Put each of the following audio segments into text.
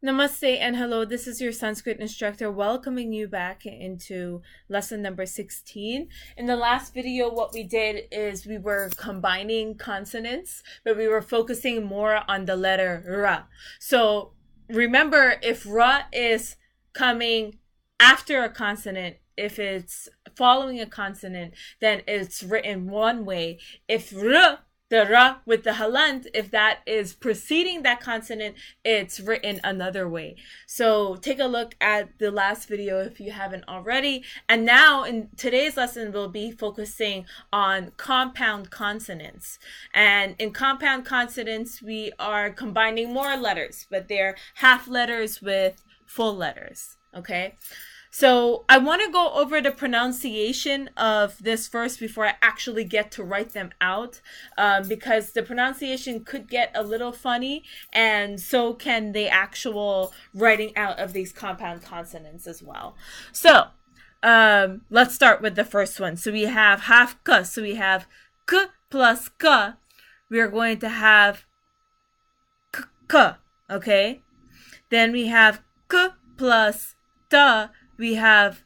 Namaste and hello, this is your Sanskrit instructor welcoming you back into lesson number 16. In the last video, what we did is we were combining consonants, but we were focusing more on the letter ra. So remember, if ra is coming after a consonant, if it's following a consonant, then it's written one way. If r, the ra with the halant, if that is preceding that consonant, it's written another way. So take a look at the last video if you haven't already. And now in today's lesson, we'll be focusing on compound consonants. And in compound consonants, we are combining more letters, but they're half letters with full letters, okay? So I want to go over the pronunciation of this first before I actually get to write them out, because the pronunciation could get a little funny, and so can the actual writing out of these compound consonants as well. So let's start with the first one. So we have half k. So we have k plus k. We are going to have k, okay? Then we have k plus ta. We have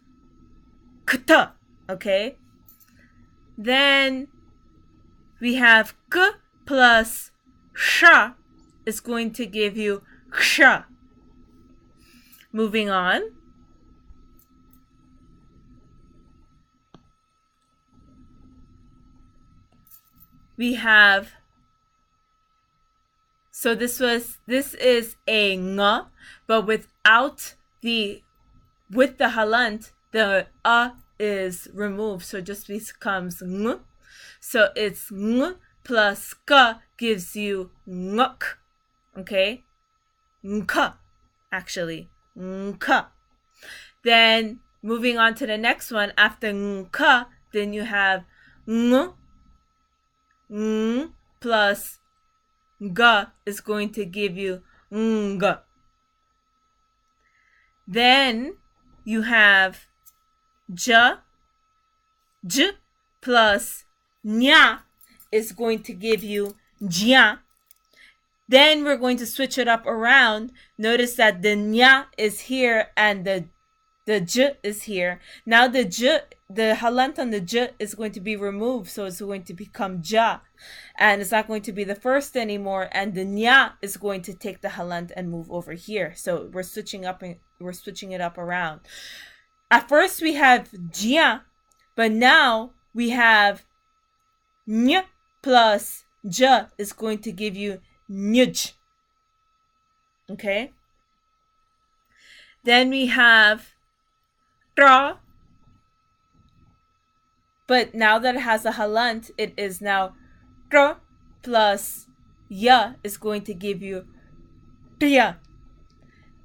kta, okay? Then we have k plus sha is going to give you ksha. Moving on. We have, so this is a ng, but with the halant, the is removed, so it just becomes ng. So it's ng plus k gives you ngk, okay? Nk, actually, nk. Then moving on to the next one, after nk, then you have ng plus g is going to give you ng. Then you have j plus nya is going to give you jia. Then we're going to switch it up around. Notice that the nya is here and the j is here. Now the halant on the j is going to be removed, so it's going to become ja. And it's not going to be the first anymore, and the nya is going to take the halant and move over here. So we're switching it up around. At first we have jia, but now we have ny plus j is going to give you nyj. Okay? Then we have tra, but now that it has a halant, it is now tra plus ya is going to give you tia.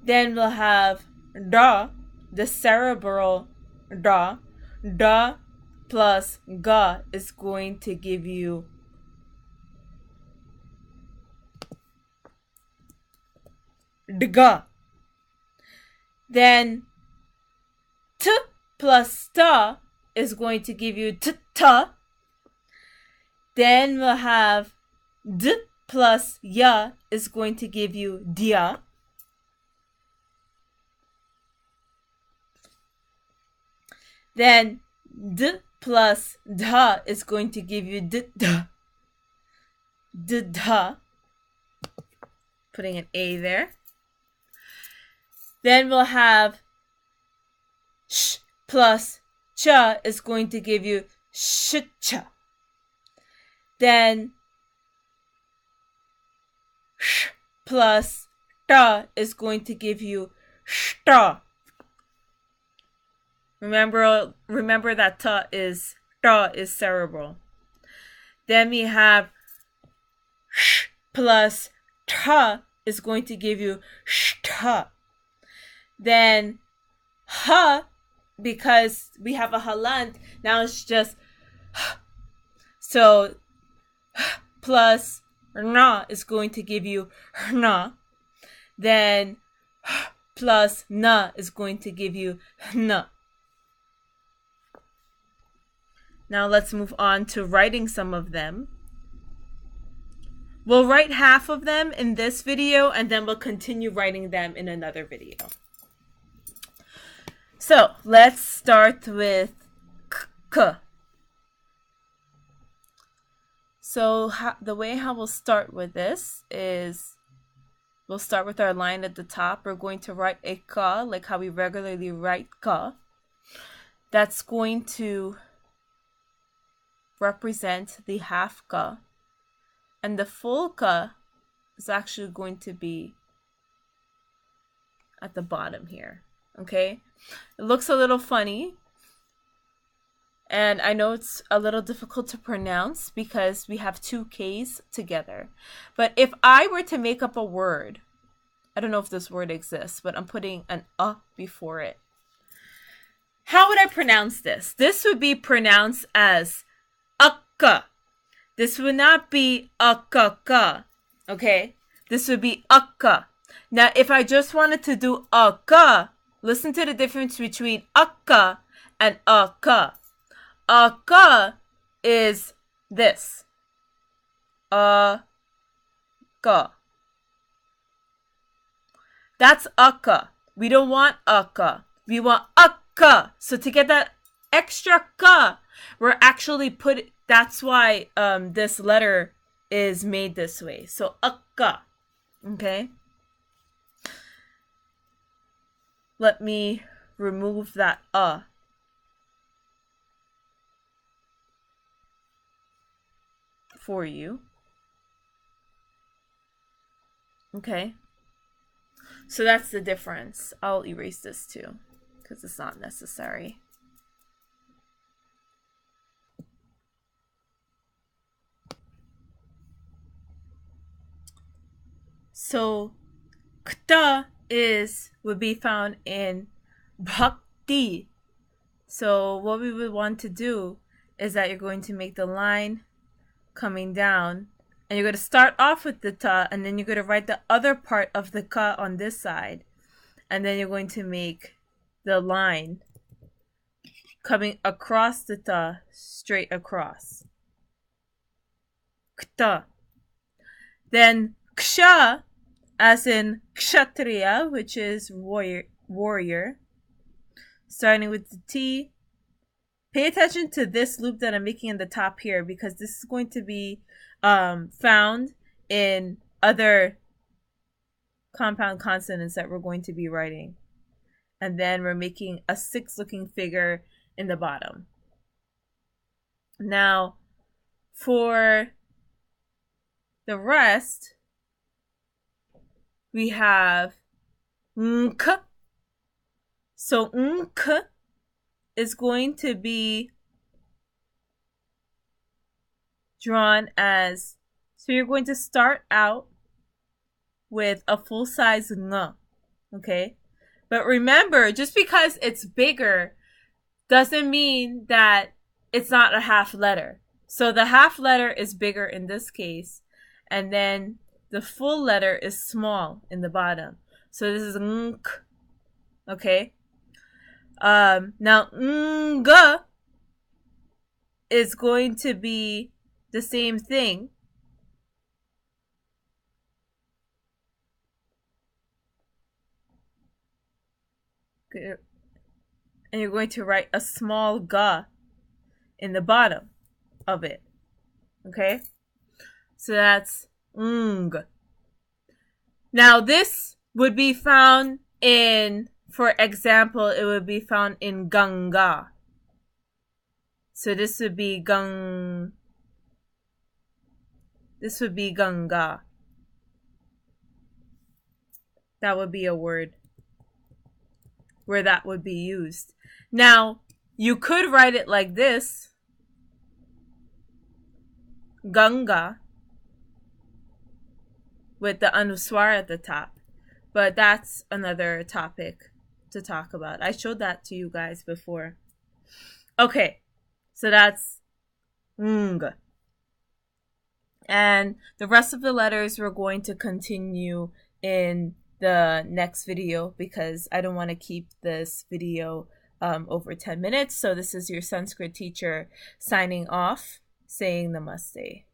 Then we'll have da, the cerebral da. Da plus ga is going to give you dga. Then t plus ta is going to give you ta. Then we'll have d plus ya is going to give you dia. Then d plus dha is going to give you dda. Dda. Putting an A there. Then we'll have sh plus cha is going to give you shcha. Then sh plus ta is going to give you shta. Remember that ta is cerebral. Then we have sh plus ta is going to give you shta. Then ha, because we have a halant, now it's just so plus na is going to give you na. Then plus na is going to give you na. Now let's move on to writing some of them. We'll write half of them in this video, and then we'll continue writing them in another video. So let's start with k. So the way how we'll start with this is we'll start with our line at the top. We're going to write a ka, like how we regularly write ka. That's going to represent the half ka. And the full ka is actually going to be at the bottom here. Okay? It looks a little funny. And I know it's a little difficult to pronounce because we have two Ks together. But if I were to make up a word, I don't know if this word exists, but I'm putting an before it. How would I pronounce this? This would be pronounced as akka. This would not be akka, okay? This would be akka. Now, if I just wanted to do akka, listen to the difference between akka and akka. Akka is this. Akka. That's akka. We don't want akka. We want akka. So to get that extra ka, we're actually that's why this letter is made this way. So akka. Okay. Let me remove that for you. Okay. So that's the difference. I'll erase this too because it's not necessary. So kta would be found in bhakti. So what we would want to do is that you're going to make the line coming down, and you're going to start off with the ta, and then you're going to write the other part of the ka on this side, and then you're going to make the line coming across the ta straight across. Kta. Then ksha, as in kshatriya, which is warrior. Starting with the T. Pay attention to this loop that I'm making in the top here because this is going to be found in other compound consonants that we're going to be writing. And then we're making a 6-looking figure in the bottom. Now, for the rest, we have nk. So nk is going to be drawn as, so you're going to start out with a full-size ng, okay? But remember, just because it's bigger doesn't mean that it's not a half letter. So the half letter is bigger in this case, and then the full letter is small in the bottom. So this is nk, okay? Now ng is going to be the same thing. And you're going to write a small ga in the bottom of it. Okay? So that's ng. Now this would be found in, for example, it would be found in Ganga. So this would be this would be Ganga. That would be a word where that would be used. Now, you could write it like this. Ganga. With the anuswar at the top. But that's another topic to talk about. I showed that to you guys before. Okay. So that's ng. And the rest of the letters we're going to continue in the next video because I don't want to keep this video over 10 minutes. So this is your Sanskrit teacher signing off, saying namaste.